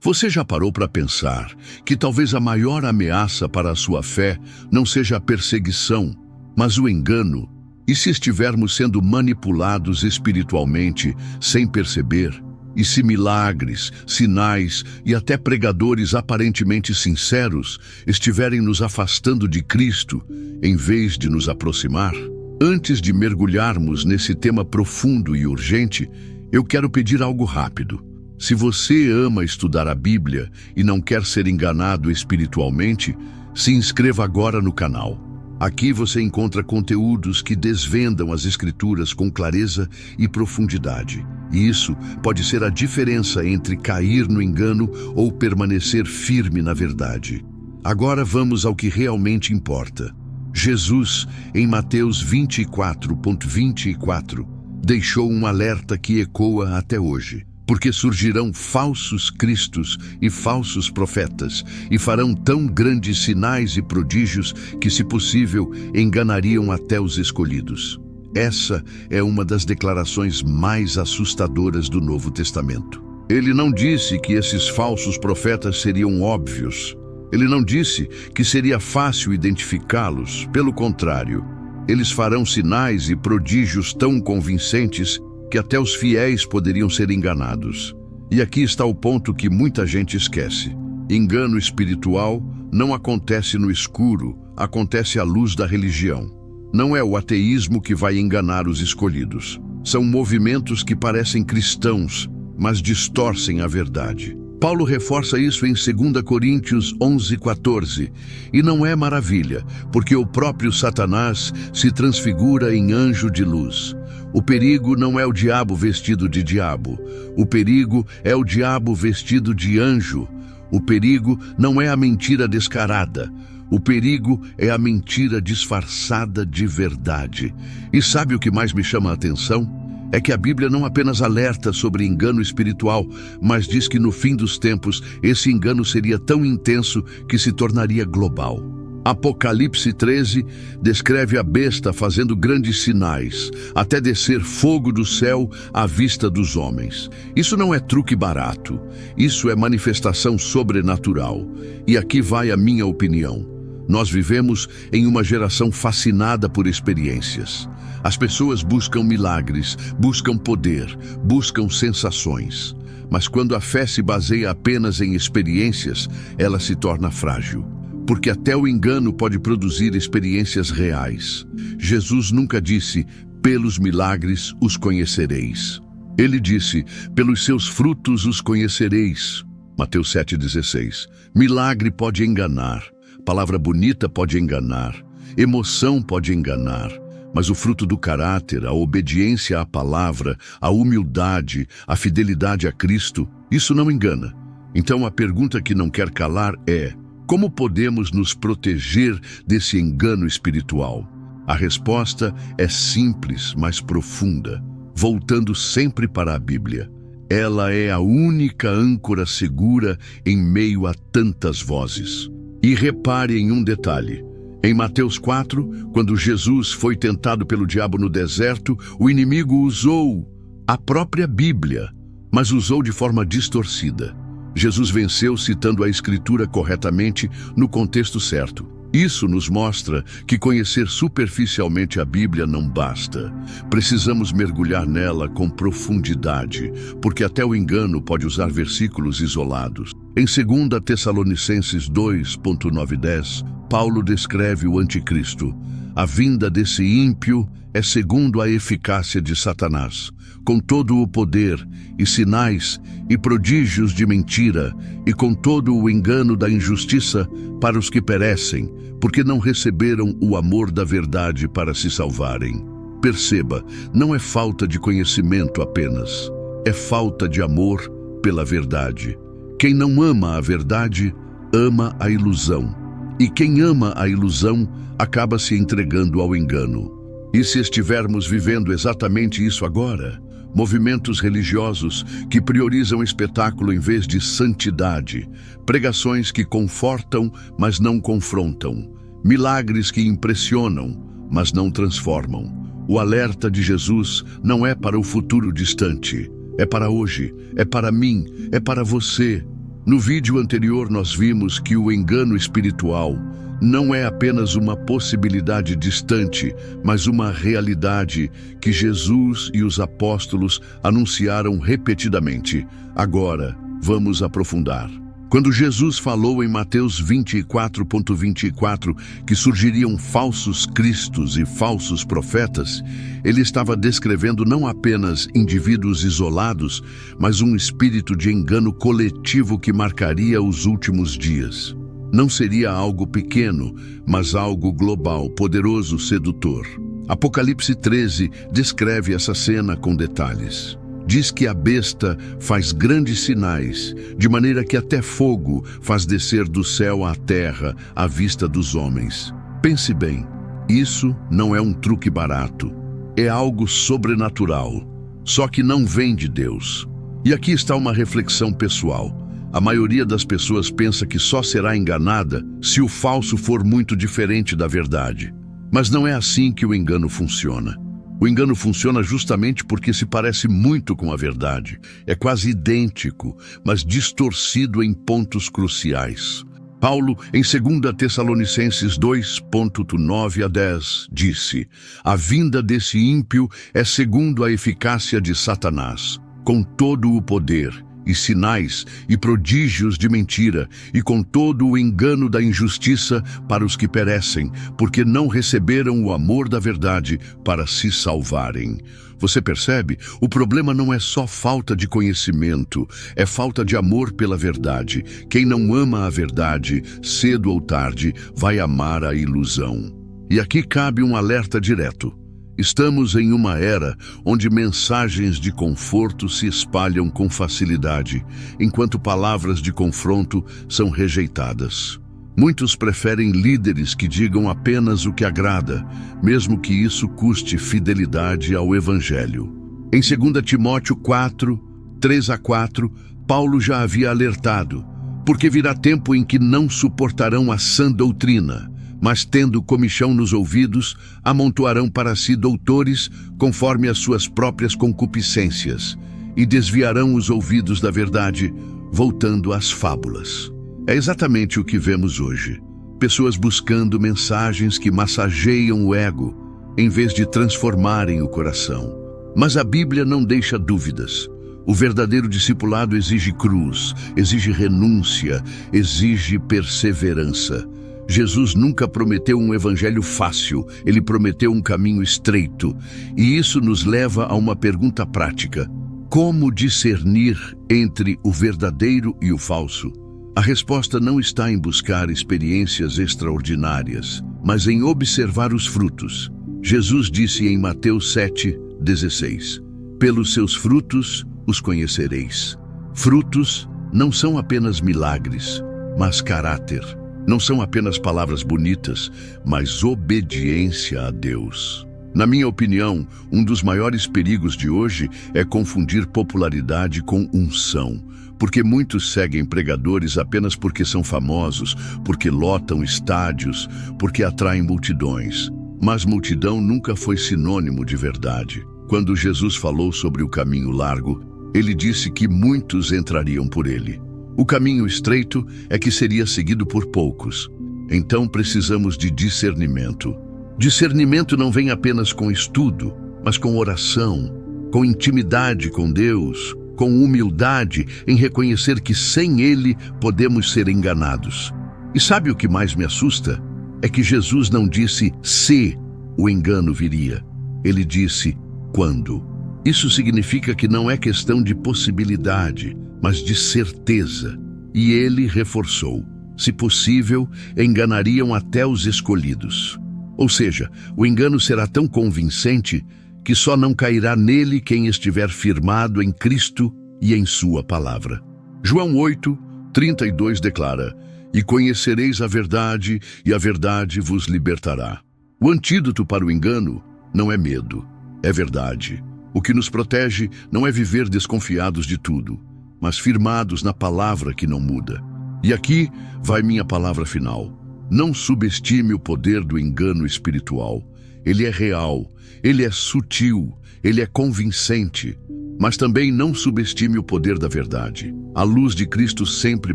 Você já parou para pensar que talvez a maior ameaça para a sua fé não seja a perseguição, mas o engano? E se estivermos sendo manipulados espiritualmente sem perceber? E se milagres, sinais e até pregadores aparentemente sinceros estiverem nos afastando de Cristo em vez de nos aproximar? Antes de mergulharmos nesse tema profundo e urgente, eu quero pedir algo rápido. Se você ama estudar a Bíblia e não quer ser enganado espiritualmente, se inscreva agora no canal. Aqui você encontra conteúdos que desvendam as Escrituras com clareza e profundidade. E isso pode ser a diferença entre cair no engano ou permanecer firme na verdade. Agora vamos ao que realmente importa. Jesus, em Mateus 24:24, deixou um alerta que ecoa até hoje. Porque surgirão falsos cristos e falsos profetas, e farão tão grandes sinais e prodígios que, se possível, enganariam até os escolhidos. Essa é uma das declarações mais assustadoras do Novo Testamento. Ele não disse que esses falsos profetas seriam óbvios. Ele não disse que seria fácil identificá-los. Pelo contrário, eles farão sinais e prodígios tão convincentes que até os fiéis poderiam ser enganados. E aqui está o ponto que muita gente esquece. Engano espiritual não acontece no escuro, acontece à luz da religião. Não é o ateísmo que vai enganar os escolhidos. São movimentos que parecem cristãos, mas distorcem a verdade. Paulo reforça isso em 2 Coríntios 11:14. E não é maravilha, porque o próprio Satanás se transfigura em anjo de luz. O perigo não é o diabo vestido de diabo. O perigo é o diabo vestido de anjo. O perigo não é a mentira descarada. O perigo é a mentira disfarçada de verdade. E sabe o que mais me chama a atenção? É que a Bíblia não apenas alerta sobre engano espiritual, mas diz que no fim dos tempos esse engano seria tão intenso que se tornaria global. Apocalipse 13 descreve a besta fazendo grandes sinais, até descer fogo do céu à vista dos homens. Isso não é truque barato, isso é manifestação sobrenatural. E aqui vai a minha opinião. Nós vivemos em uma geração fascinada por experiências. As pessoas buscam milagres, buscam poder, buscam sensações. Mas quando a fé se baseia apenas em experiências, ela se torna frágil. Porque até o engano pode produzir experiências reais. Jesus nunca disse, pelos milagres os conhecereis. Ele disse, pelos seus frutos os conhecereis. Mateus 7,16. Milagre pode enganar, palavra bonita pode enganar, emoção pode enganar, mas o fruto do caráter, a obediência à palavra, a humildade, a fidelidade a Cristo, isso não engana. Então a pergunta que não quer calar é: como podemos nos proteger desse engano espiritual? A resposta é simples, mas profunda, voltando sempre para a Bíblia. Ela é a única âncora segura em meio a tantas vozes. E repare em um detalhe. Em Mateus 4, quando Jesus foi tentado pelo diabo no deserto, o inimigo usou a própria Bíblia, mas usou de forma distorcida. Jesus venceu citando a Escritura corretamente no contexto certo. Isso nos mostra que conhecer superficialmente a Bíblia não basta. Precisamos mergulhar nela com profundidade, porque até o engano pode usar versículos isolados. Em 2 Tessalonicenses 2:9 e 10, Paulo descreve o anticristo. A vinda desse ímpio é segundo a eficácia de Satanás, com todo o poder e sinais e prodígios de mentira e com todo o engano da injustiça para os que perecem, porque não receberam o amor da verdade para se salvarem. Perceba, não é falta de conhecimento apenas, é falta de amor pela verdade. Quem não ama a verdade, ama a ilusão. E quem ama a ilusão, acaba se entregando ao engano. E se estivermos vivendo exatamente isso agora? Movimentos religiosos que priorizam espetáculo em vez de santidade, pregações que confortam, mas não confrontam, milagres que impressionam, mas não transformam. O alerta de Jesus não é para o futuro distante, é para hoje, é para mim, é para você. No vídeo anterior nós vimos que o engano espiritual não é apenas uma possibilidade distante, mas uma realidade que Jesus e os apóstolos anunciaram repetidamente. Agora, vamos aprofundar. Quando Jesus falou em Mateus 24:24 que surgiriam falsos cristos e falsos profetas, ele estava descrevendo não apenas indivíduos isolados, mas um espírito de engano coletivo que marcaria os últimos dias. Não seria algo pequeno, mas algo global, poderoso, sedutor. Apocalipse 13 descreve essa cena com detalhes. Diz que a besta faz grandes sinais, de maneira que até fogo faz descer do céu à terra à vista dos homens. Pense bem, isso não é um truque barato, é algo sobrenatural, só que não vem de Deus. E aqui está uma reflexão pessoal. A maioria das pessoas pensa que só será enganada se o falso for muito diferente da verdade. Mas não é assim que o engano funciona. O engano funciona justamente porque se parece muito com a verdade. É quase idêntico, mas distorcido em pontos cruciais. Paulo, em 2 Tessalonicenses 2:9-10, disse: "A vinda desse ímpio é segundo a eficácia de Satanás, com todo o poder, e sinais e prodígios de mentira, e com todo o engano da injustiça para os que perecem, porque não receberam o amor da verdade para se salvarem." Você percebe? O problema não é só falta de conhecimento, é falta de amor pela verdade. Quem não ama a verdade, cedo ou tarde, vai amar a ilusão. E aqui cabe um alerta direto. Estamos em uma era onde mensagens de conforto se espalham com facilidade, enquanto palavras de confronto são rejeitadas. Muitos preferem líderes que digam apenas o que agrada, mesmo que isso custe fidelidade ao Evangelho. Em 2 Timóteo 4:3-4, Paulo já havia alertado: "Porque virá tempo em que não suportarão a sã doutrina, mas tendo comichão nos ouvidos, amontoarão para si doutores conforme as suas próprias concupiscências, e desviarão os ouvidos da verdade, voltando às fábulas." É exatamente o que vemos hoje. Pessoas buscando mensagens que massageiam o ego, em vez de transformarem o coração. Mas a Bíblia não deixa dúvidas. O verdadeiro discipulado exige cruz, exige renúncia, exige perseverança. Jesus nunca prometeu um evangelho fácil, ele prometeu um caminho estreito. E isso nos leva a uma pergunta prática: como discernir entre o verdadeiro e o falso? A resposta não está em buscar experiências extraordinárias, mas em observar os frutos. Jesus disse em Mateus 7:16: "Pelos seus frutos os conhecereis." Frutos não são apenas milagres, mas caráter. Não são apenas palavras bonitas, mas obediência a Deus. Na minha opinião, um dos maiores perigos de hoje é confundir popularidade com unção, porque muitos seguem pregadores apenas porque são famosos, porque lotam estádios, porque atraem multidões. Mas multidão nunca foi sinônimo de verdade. Quando Jesus falou sobre o caminho largo, ele disse que muitos entrariam por ele. O caminho estreito é que seria seguido por poucos. Então precisamos de discernimento. Discernimento não vem apenas com estudo, mas com oração, com intimidade com Deus, com humildade em reconhecer que sem Ele podemos ser enganados. E sabe o que mais me assusta? É que Jesus não disse se o engano viria. Ele disse quando. Isso significa que não é questão de possibilidade, mas de certeza. E ele reforçou: se possível, enganariam até os escolhidos. Ou seja, o engano será tão convincente que só não cairá nele quem estiver firmado em Cristo e em sua palavra. João 8:32 declara: "E conhecereis a verdade, e a verdade vos libertará." O antídoto para o engano não é medo, é verdade. O que nos protege não é viver desconfiados de tudo, mas firmados na palavra que não muda. E aqui vai minha palavra final. Não subestime o poder do engano espiritual. Ele é real, ele é sutil, ele é convincente. Mas também não subestime o poder da verdade. A luz de Cristo sempre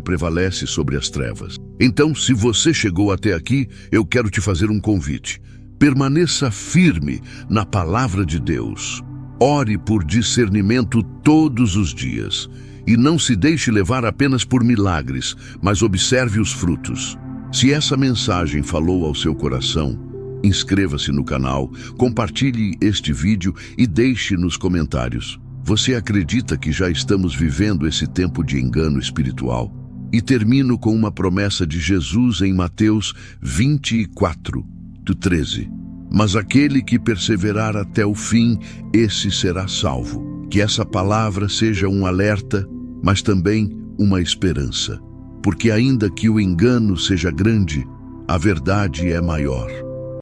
prevalece sobre as trevas. Então, se você chegou até aqui, eu quero te fazer um convite. Permaneça firme na palavra de Deus. Ore por discernimento todos os dias. E não se deixe levar apenas por milagres, mas observe os frutos. Se essa mensagem falou ao seu coração, inscreva-se no canal, compartilhe este vídeo e deixe nos comentários. Você acredita que já estamos vivendo esse tempo de engano espiritual? E termino com uma promessa de Jesus em Mateus 24:13. Mas aquele que perseverar até o fim, esse será salvo. Que essa palavra seja um alerta, mas também uma esperança. Porque ainda que o engano seja grande, a verdade é maior.